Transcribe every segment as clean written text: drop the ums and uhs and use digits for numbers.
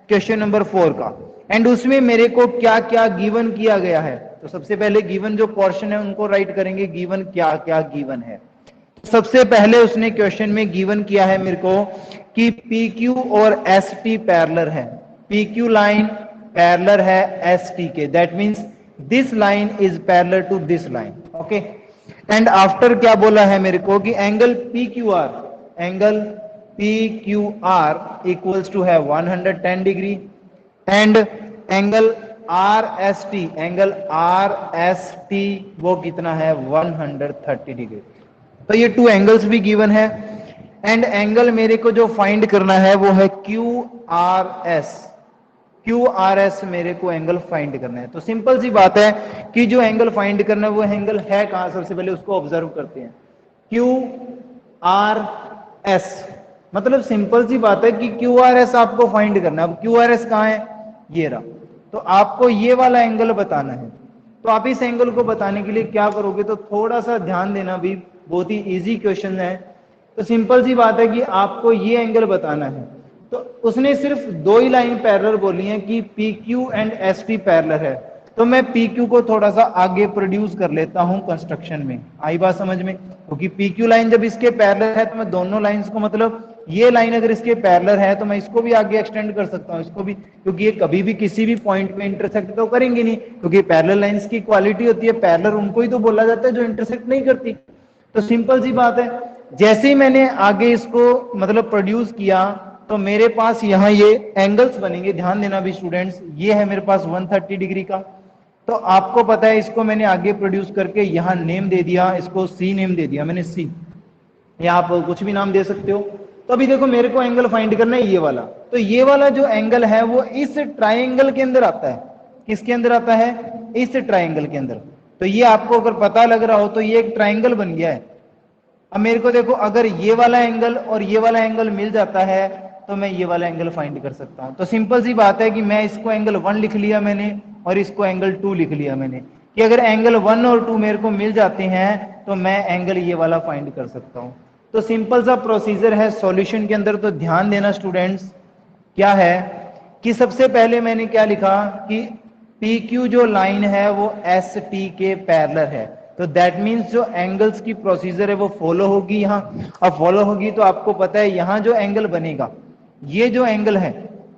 Question number 4 का, and उसमें मेरे को क्या क्या गिवन किया गया है। तो सबसे पहले गिवन जो पोर्शन है उनको राइट करेंगे, गिवन क्या क्या गिवन है। सबसे पहले उसने क्वेश्चन में गिवन किया है मेरे को कि पी क्यू और एस टी पैरेलल है, पी क्यू लाइन पैरेलल है एस टी के, that means this line is parallel to this line, okay. And after क्या बोला है मेरे को कि angle P Q R, angle P Q R equals to है 110 degree, and angle R S T, angle R S T वो कितना है 130 डिग्री। तो ये टू एंगल्स भी गिवन है, एंड एंगल मेरे को जो फाइंड करना है वो है Q R S, Q R S मेरे को एंगल फाइंड करना है। तो सिंपल सी बात है कि जो एंगल फाइंड करना है वो एंगल है कहां, सबसे पहले उसको ऑब्जर्व करते हैं। क्यू आर एस मतलब सिंपल सी बात है कि क्यू आर एस आपको फाइंड करना है। अब क्यू आर एस कहां है, ये रहा, तो आपको ये वाला एंगल बताना है। तो आप इस एंगल को बताने के लिए क्या करोगे, तो थोड़ा सा ध्यान देना, भी बहुत ही इजी क्वेश्चन है। तो सिंपल सी बात है कि आपको ये एंगल बताना है। तो उसने सिर्फ दो ही लाइन पैरेलल बोली है कि P Q and S T parallel है, तो मैं पी क्यू को थोड़ा सा आगे प्रोड्यूस कर लेता हूं कंस्ट्रक्शन में। आई बात समझ में, क्योंकि पी क्यू लाइन जब इसके पैरेलल है तो मैं दोनों लाइंस को, मतलब ये लाइन अगर इसके पैरेलल है तो मैं इसको भी आगे एक्सटेंड कर सकता हूं, इसको भी, क्योंकि ये कभी भी किसी भी पॉइंट पे इंटरसेक्ट तो करेंगे नहीं, क्योंकि पैरेलल लाइंस की क्वालिटी होती है, पैरेलल उनको ही तो बोला जाता है जो इंटरसेक्ट नहीं करती। तो सिंपल सी बात है, जैसे ही मैंने आगे इसको मतलब प्रोड्यूस किया तो मेरे पास यहाँ ये एंगल्स बनेंगे। ध्यान देना भी स्टूडेंट्स, ये है मेरे पास 130 डिग्री का। तो आपको पता है इसको मैंने आगे प्रोड्यूस करके यहाँ नेम दे दिया, इसको सी नेम दे दिया मैंने, सी, या आप कुछ भी नाम दे सकते हो। तो अभी देखो मेरे को एंगल फाइंड करना है ये वाला, तो ये वाला जो एंगल है वो इस ट्राइंगल के अंदर आता है। किसके अंदर आता है, इस ट्राइंगल के अंदर। तो ये आपको अगर पता लग रहा हो तो ये एक ट्राइंगल बन गया है। अब मेरे को देखो, अगर ये वाला एंगल और ये वाला एंगल मिल जाता है तो मैं ये वाला एंगल फाइंड कर सकता हूं। तो सिंपल सी बात है कि मैं इसको एंगल 1 लिख लिया मैंने और इसको एंगल 2 लिख लिया मैंने, कि अगर एंगल 1 और 2 मेरे को मिल जाते हैं तो मैं एंगल ये वाला फाइंड कर सकता हूं। तो सिंपल सा प्रोसीजर है सॉल्यूशन के अंदर। तो ध्यान देना स्टूडेंट्स, क्या है कि सबसे पहले मैंने क्या लिखा कि पी क्यू जो लाइन है वो एस टी के पैरेलल है, तो दैट मीन्स जो एंगल्स की प्रोसीजर है वो फॉलो होगी यहाँ। अब फॉलो होगी तो आपको पता है यहाँ जो एंगल बनेगा, ये जो एंगल है,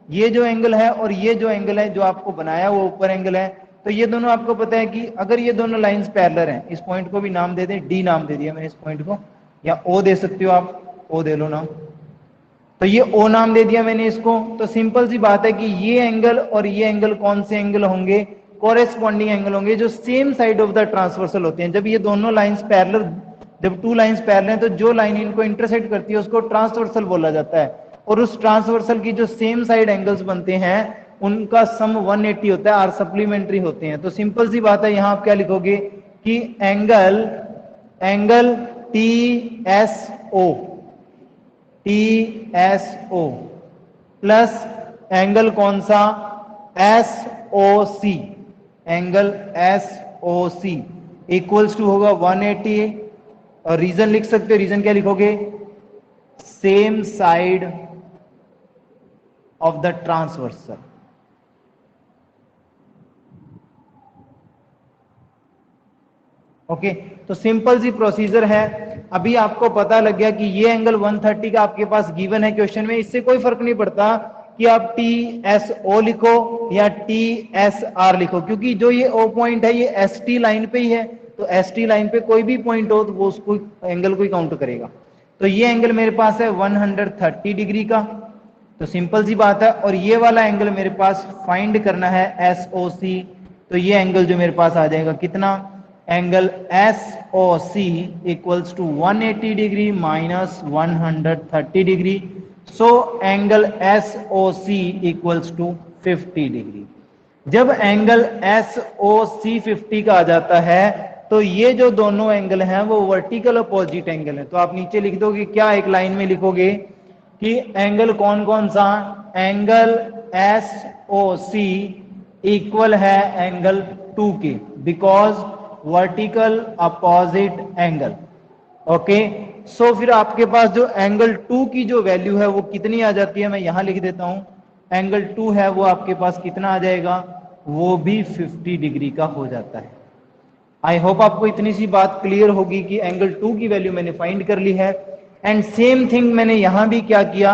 ये जो एंगल है और ये जो एंगल है जो आपको बनाया वो ऊपर एंगल है। तो ये दोनों आपको पता है कि अगर ये दोनों लाइंस पैरेलल हैं, इस पॉइंट को भी नाम दे दें, डी नाम दे दिया मैंने इस पॉइंट को, या ओ दे सकते हो आप, ओ दे लो नाम। तो ये ओ नाम दे दिया मैंने इसको। तो सिंपल सी बात है कि ये एंगल और ये एंगल कौन से एंगल होंगे, कोरेस्पॉन्डिंग एंगल होंगे जो same side of the transversal होते हैं। जब ये दोनों लाइंस पैरेलल, जब टू लाइंस पैरेलल हैं तो जो लाइन इनको इंटरसेक्ट करती है उसको ट्रांसवर्सल बोला जाता है, और उस ट्रांसवर्सल की जो सेम साइड एंगल्स बनते हैं उनका सम 180 होता है, आर सप्लीमेंट्री होते हैं। तो सिंपल सी बात है, यहां आप क्या लिखोगे कि angle, angle T S O, T S O plus angle कौन सा, S O C, angle S O C equals to होगा 180। और रीजन लिख सकते हो, रीजन क्या लिखोगे, same side of the transversal. Okay, तो सिंपल सी प्रोसीजर है। अभी आपको पता लग गया कि ये एंगल 130 का आपके पास गिवन है क्वेश्चन में। इससे कोई फर्क नहीं पड़ता कि आप टी एस ओ लिखो या टी एस आर लिखो, क्योंकि जो ये ओ पॉइंट है ये एस टी लाइन पे ही है। तो एस टी लाइन पे कोई भी पॉइंट हो तो वो उसको एंगल को ही काउंट करेगा। तो ये एंगल मेरे पास है 130 डिग्री का, तो सिंपल सी बात है। और ये वाला एंगल मेरे पास फाइंड करना है एस ओ सी, तो ये एंगल जो मेरे पास आ जाएगा कितना, angle S O C equals to 180 degree minus 130 degree. So angle S O C equals to 50 degree. जब एंगल एस ओ सी 50 का आ जाता है तो ये जो दोनों एंगल हैं वो वर्टिकल अपोजिट एंगल है। तो आप नीचे लिख दोगे क्या, एक लाइन में लिखोगे कि एंगल कौन कौन सा, angle S O C equal है एंगल 2 के, because vertical opposite angle. Okay, so फिर आपके पास जो एंगल 2 की जो वैल्यू है वो कितनी आ जाती है, मैं यहां लिख देता हूं एंगल 2 है वो आपके पास कितना आ जाएगा, वो भी 50 डिग्री का हो जाता है। आई होप आपको इतनी सी बात क्लियर होगी कि एंगल 2 की वैल्यू मैंने फाइंड कर ली है। एंड सेम थिंग मैंने यहां भी क्या किया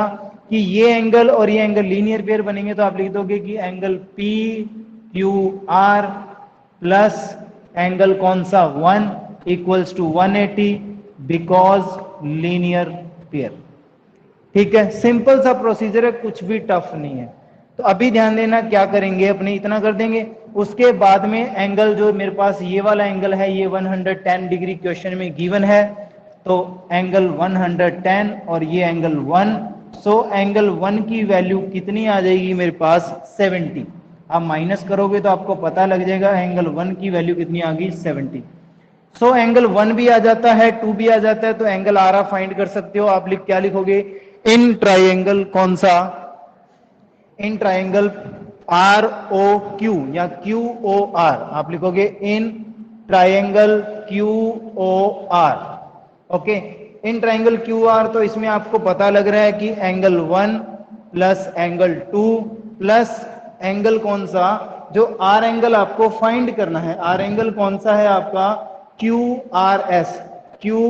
कि ये एंगल और ये एंगल लीनियर पेयर बनेंगे, तो आप लिख दोगे कि angle P Q R plus angle कौन सा 1 equals to 180 because linear pair. ठीक है, सिंपल सा प्रोसीजर है, कुछ भी टफ नहीं है। तो अभी ध्यान देना क्या करेंगे, अपने इतना कर देंगे। उसके बाद में एंगल जो मेरे पास ये वाला एंगल है, ये 110 डिग्री क्वेश्चन में गिवन है, तो एंगल 110 और ये एंगल 1, सो एंगल 1 की वैल्यू कितनी आ जाएगी मेरे पास 70। आप माइनस करोगे तो आपको पता लग जाएगा एंगल 1 की वैल्यू कितनी आ गई 70। सो एंगल 1 भी आ जाता है, 2 भी आ जाता है, तो एंगल आर आप फाइंड कर सकते हो। आप क्या लिखोगे, इन ट्राइंगल कौन सा, in triangle R O Q या क्यू ओ आर, आप लिखोगे in triangle Q O R. Okay, in triangle Q R, तो इसमें आपको पता लग रहा है कि angle 1 plus angle 2 plus angle कौन सा, जो आर एंगल आपको फाइंड करना है, आर एंगल कौन सा है आपका Q R S. Q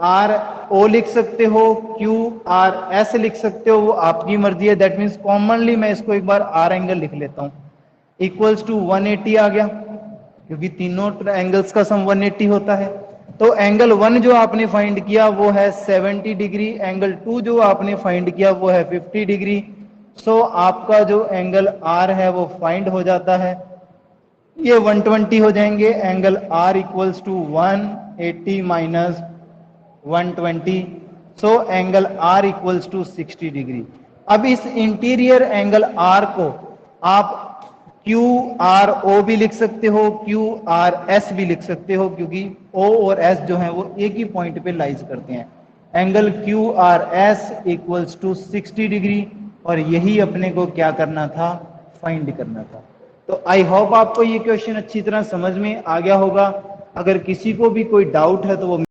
R O लिख सकते हो, क्यू आर एस लिख सकते हो, वो आपकी मर्जी है। दैट मीन्स कॉमनली मैं इसको एक बार आर एंगल लिख लेता हूं, इक्वल्स टू 180 आ गया, क्योंकि तीनों एंगल्स का सम 180 होता है। तो एंगल 1 जो आपने फाइंड किया वो है 70 डिग्री, एंगल 2 जो आपने फाइंड किया वो है 50 डिग्री। सो आपका जो एंगल आर है वो फाइंड हो जाता है, ये 120 हो जाएंगे। Angle R equals to 180 minus 120, so angle R equals to 60 degree. अब इस इंटीरियर एंगल आर को आप क्यू आर ओ भी लिख सकते हो, क्यू आर एस भी लिख सकते हो, क्योंकि ओ और एस जो है वो एक ही पॉइंट पे लाइज करते हैं। Angle Q R S equals to 60 degree, और यही अपने को क्या करना था, फाइंड करना था। तो आई होप आपको ये क्वेश्चन अच्छी तरह समझ में आ गया होगा। अगर किसी को भी कोई डाउट है तो वो